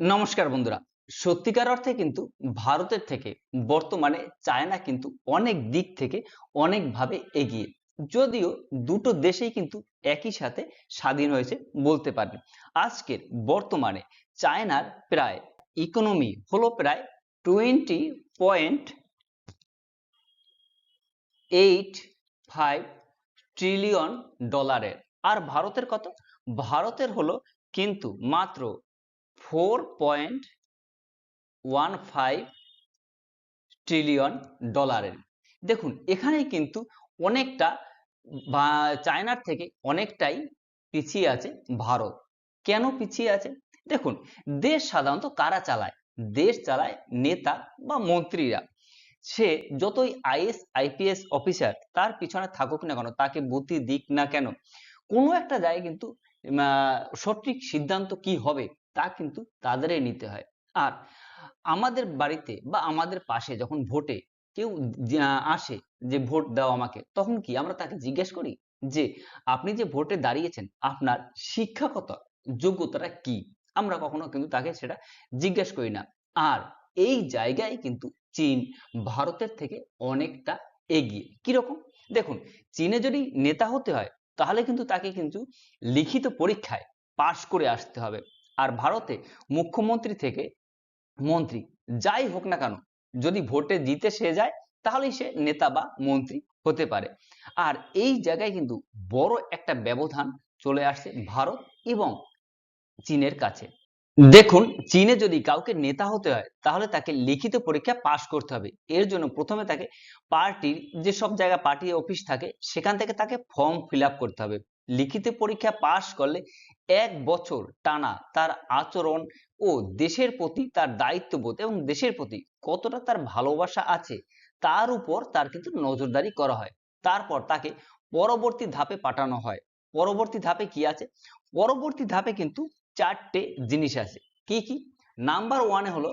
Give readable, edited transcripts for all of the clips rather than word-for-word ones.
নমস্কার বন্ধুরা। সত্যিকার অর্থে কিন্তু ভারতের থেকে বর্তমানে চায়না কিন্তু অনেক দিক থেকে অনেকভাবে এগিয়ে। যদিও দুটো দেশেই কিন্তু একই সাথে স্বাধীন হয়েছে বলতে পারেন। আজকের বর্তমানে চায়নার প্রায় ইকোনমি হলো প্রায় 20.85 ট্রিলিয়ন ডলারের। আর ভারতের কত? ভারতের হলো কিন্তু মাত্র 4.15 ট্রিলিয়ন ডলারের। দেখুন এখানেই কিন্তু অনেকটা বা চায়নার থেকে অনেকটাই পিছিয়ে আছে ভারত। কেন পিছিয়ে আছে? দেখুন, দেশ সাধারণত কারা চালায়? দেশ চালায় নেতা বা মন্ত্রীরা। সে যতই আইএস আইপিএস অফিসার তার পিছনে থাকুক না কেন, তাকে বুদ্ধি দিক না কেন, কোনো একটা জায়গায় কিন্তু সঠিক সিদ্ধান্ত কি হবে তা কিন্তু তাদেরই নিতে হয়। আর আমাদের বাড়িতে বা আমাদের পাশে যখন ভোটে কেউ আসে যে ভোট দাও আমাকে, তখন কি আমরা তাকে জিজ্ঞেস করি যে আপনি যে ভোটে দাঁড়িয়েছেন আপনার শিক্ষাগত যোগ্যতাটা কি? আমরা কখনো কিন্তু তাকে সেটা জিজ্ঞেস করি না। আর এই জায়গায় কিন্তু চীন ভারতের থেকে অনেকটা এগিয়ে। কিরকম? দেখুন, চীনে যদি নেতা হতে হয় তাহলে কিন্তু তাকে কিন্তু লিখিত পরীক্ষায় পাশ করে আসতে হবে। আর ভারতে মুখ্যমন্ত্রী থেকে মন্ত্রী যাই হোক না কেন, যদি ভোটে জিতে সে যায় তাহলেই সে নেতা বা মন্ত্রী হতে পারে। আর এই জায়গায় কিন্তু বড় একটা ব্যবধান চলে আসছে ভারত এবং চীনের কাছে। দেখুন, চীনে যদি কাউকে নেতা হতে হয় তাহলে তাকে লিখিত পরীক্ষা পাশ করতে হবে। এর জন্য প্রথমে তাকে পার্টির যেসব জায়গায় পার্টি অফিস থাকে সেখান থেকে তাকে ফর্ম ফিল আপ করতে হবে। লিখিত পরীক্ষা পাশ করলে 1 বছর টানা তার আচরণ ও দেশের প্রতি তার দায়িত্ববোধ এবং দেশের প্রতি কতটা তার ভালোবাসা আছে তার উপর তার কিন্তু নজরদারি করা হয়। তারপর তাকে পরবর্তী ধাপে পাঠানো হয়। পরবর্তী ধাপে কি আছে? পরবর্তী ধাপে কিন্তু 4টে জিনিস আছে। কি কি? নাম্বার ওয়ানে হলো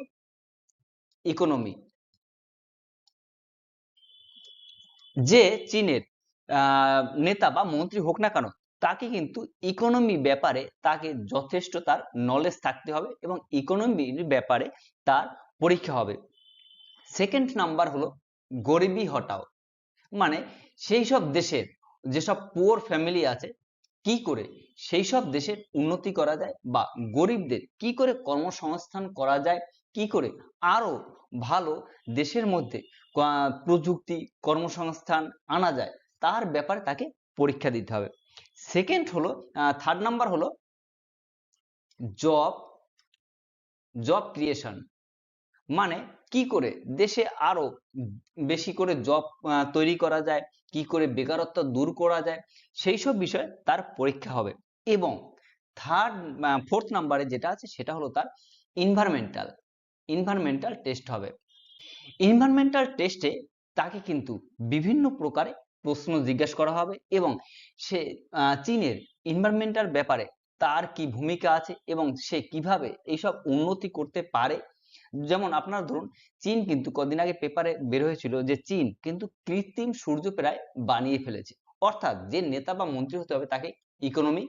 ইকোনমি। যে চীনের নেতা বা মন্ত্রী হোক না কেন, তাকে কিন্তু ইকোনমি ব্যাপারে তাকে যথেষ্ট তার নলেজ থাকতে হবে এবং ইকোনমির ব্যাপারে তার পরীক্ষা হবে। সেকেন্ড নাম্বার হলো গরিবি হটাও। মানে সেই সব দেশের যেসব পুয়ার ফ্যামিলি আছে, কি করে সেই সব দেশের উন্নতি করা যায় বা গরিবদের কি করে কর্মসংস্থান করা যায়, কি করে আরো ভালো দেশের মধ্যে প্রযুক্তি কর্মসংস্থান আনা যায়, তার ব্যাপারে তাকে পরীক্ষা দিতে হবে। সেকেন্ড হলো, থার্ড নাম্বার হলো জব জব ক্রিয়েশন। মানে কি করে দেশে আরো বেশি করে জব তৈরি করা যায়, কি করে বেকারত্ব দূর করা যায়, সেই সব বিষয়ে তার পরীক্ষা হবে। এবং ফোর্থ নাম্বারে যেটা আছে সেটা হলো তার ইনভায়রনমেন্টাল ইনভায়রনমেন্টাল টেস্ট হবে। ইনভায়রনমেন্টাল টেস্টে তাকে কিন্তু বিভিন্ন প্রকারে প্রশ্ন জিজ্ঞাসা করা হবে এবং সে চীনের ইনভায়রনমেন্টাল ব্যাপারে তার কি ভূমিকা আছে এবং সে কিভাবে এইসব উন্নতি করতে পারে। যেমন আপনার ধরুন, চীন কিন্তু কদিন আগে পেপারে বের হয়েছিল যে চীন কিন্তু কৃত্রিম সূর্য প্রায় বানিয়ে ফেলেছে। অর্থাৎ যে নেতা বা মন্ত্রী হতে হবে তাকে ইকোনমি,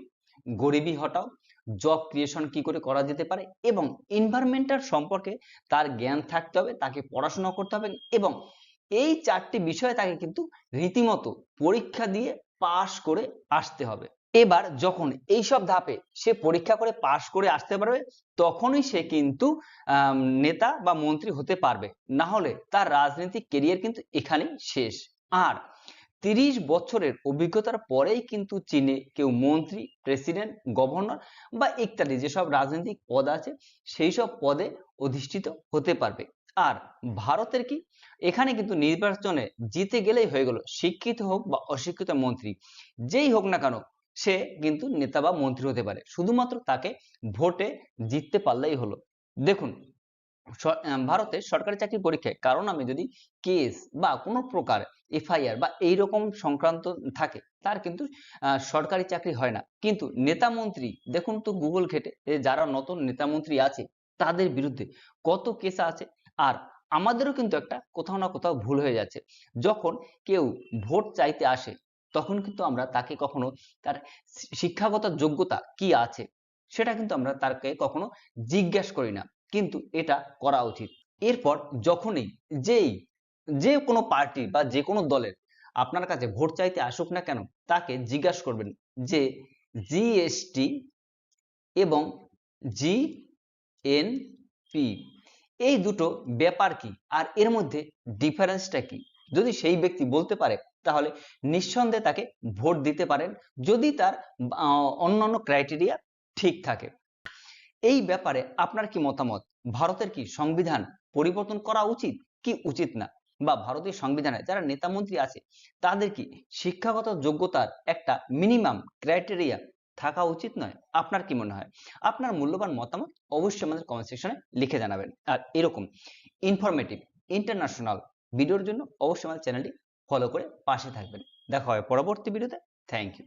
গরিবি হটাও, জব ক্রিয়েশন কি করে করা যেতে পারে এবং এনভায়রনমেন্টাল সম্পর্কে তার জ্ঞান থাকতে হবে, তাকে পড়াশোনা করতে হবে এবং এই 4টি বিষয়ে তাকে কিন্তু রীতিমতো পরীক্ষা দিয়ে পাশ করে আসতে হবে। এবার যখন এইসব ধাপে সে পরীক্ষা করে পাশ করে আসতে পারবে তখনই সে কিন্তু নেতা বা মন্ত্রী হতে পারবে। না হলে তার রাজনৈতিক কেরিয়ার কিন্তু এখানেই শেষ। আর 30 বছরের অভিজ্ঞতার পরেই কিন্তু চীনে কেউ মন্ত্রী, প্রেসিডেন্ট, গভর্নর বা ইত্যাদি যেসব রাজনৈতিক পদ আছে সেই সব পদে অধিষ্ঠিত হতে পারবে। আর ভারতের কি, এখানে কিন্তু নির্বাচনে জিতে গেলেই হয়ে গেল, শিক্ষিত হোক বা অশিক্ষিত মন্ত্রী যেই হোক না কেন সে কিন্তু নেতা বা মন্ত্রী হতে পারে, শুধুমাত্র তাকে ভোটে জিততে পারলেই হলো। দেখুন, ভারতে সরকারি চাকরি পরীক্ষায় কারো নামে যদি কেস বা কোনো প্রকার এফআইআর বা এইরকম সংক্রান্ত থাকে তার কিন্তু সরকারি চাকরি হয় না। কিন্তু নেতা মন্ত্রী দেখুন তো গুগল ঘেটে যারা নতুন নেতা মন্ত্রী আছে তাদের বিরুদ্ধে কত কেস আছে। আর আমাদেরও কিন্তু একটা কোথাও না কোথাও ভুল হয়ে যাচ্ছে। যখন কেউ ভোট চাইতে আসে তখন কিন্তু আমরা তাকে কখনো তার শিক্ষাগত যোগ্যতা কি আছে সেটা কিন্তু আমরা তাকে কখনো জিজ্ঞাসা করি না, কিন্তু এটা করা উচিত। এরপর যখনই যেই যে কোনো পার্টি বা যে কোনো দলের আপনার কাছে ভোট চাইতে আসুক না কেন, তাকে জিজ্ঞাসা করবেন যে জিএসটি এবং জিএনপি এই দুটো ব্যাপার কি, আর এর মধ্যে ডিফারেন্সটা কি। যদি সেই ব্যক্তি বলতে পারে তাহলে নিঃসন্দেহে তাকে ভোট দিতে পারেন, যদি তার অন্যান্য ক্রাইটেরিয়া ঠিক থাকে। এই ব্যাপারে আপনার কি মতামত? ভারতের কি সংবিধান পরিবর্তন করা উচিত কি উচিত না? বা ভারতীয় সংবিধানে যারা নেতা মন্ত্রী আছে তাদের কি শিক্ষাগত যোগ্যতার একটা মিনিমাম ক্রাইটেরিয়া থাকা উচিত নয়? আপনার কি মনে হয়? আপনার মূল্যবান মতামত অবশ্যই আমাদের কমেন্ট সেকশনে লিখে জানাবেন। আর এরকম ইনফরমেটিভ ইন্টারন্যাশনাল ভিডিওর জন্য অবশ্যই আমাদের চ্যানেলটি ফলো করে পাশে থাকবেন। দেখা হয় পরবর্তী ভিডিওতে। Thank you.